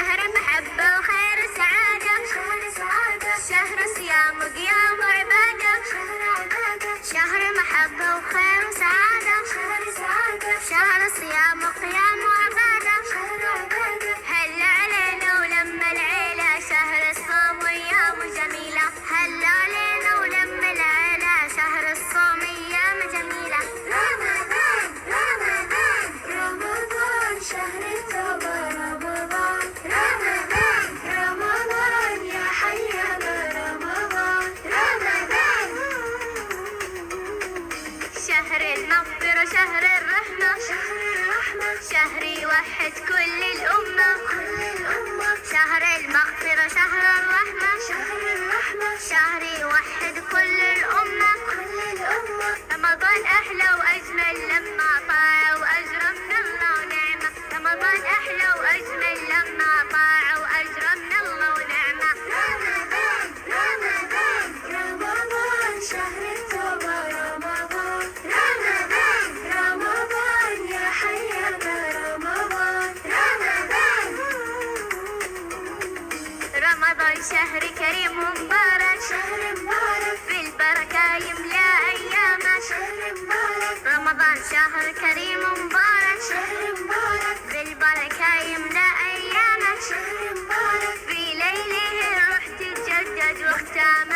شهر محبة وخير وسعادة، شهر صيام وقيام وعبادة، شهر محبة وخير وسعادة، شهر صيام وقيام وعبادة. هلا علينا ولما العيلة، شهر الصوم وأيام جميلة. هلا علينا ولما العيلة، شهر الصوم أيام جميلة. رمضان رمضان رمضان شهر التوبة، رمضان رمضان رمضان يا حينا رمضان، رمضان شهر المغفرة شهر الرحمة، شهر يوحد كل الأمة، شهر المغفرة شهر الرحمة، شهر يوحد كل الأمة. رمضان أحلى وأجمل لما طاع وأجر من الله ونعمة، رمضان أحلى وأجمل لما طاع وأجر من الله ونعمة. رمضان رمضان رمضان شهر التوبة، رمضان رمضان رمضان يا حينا رمضان، رمضان رمضان شهر كريم ومبارك، بالبركة يملأ أيامك. رمضان شهر كريم ومبارك، بالبركة يملأ أيامك. في ليله الروح تتجدد واختام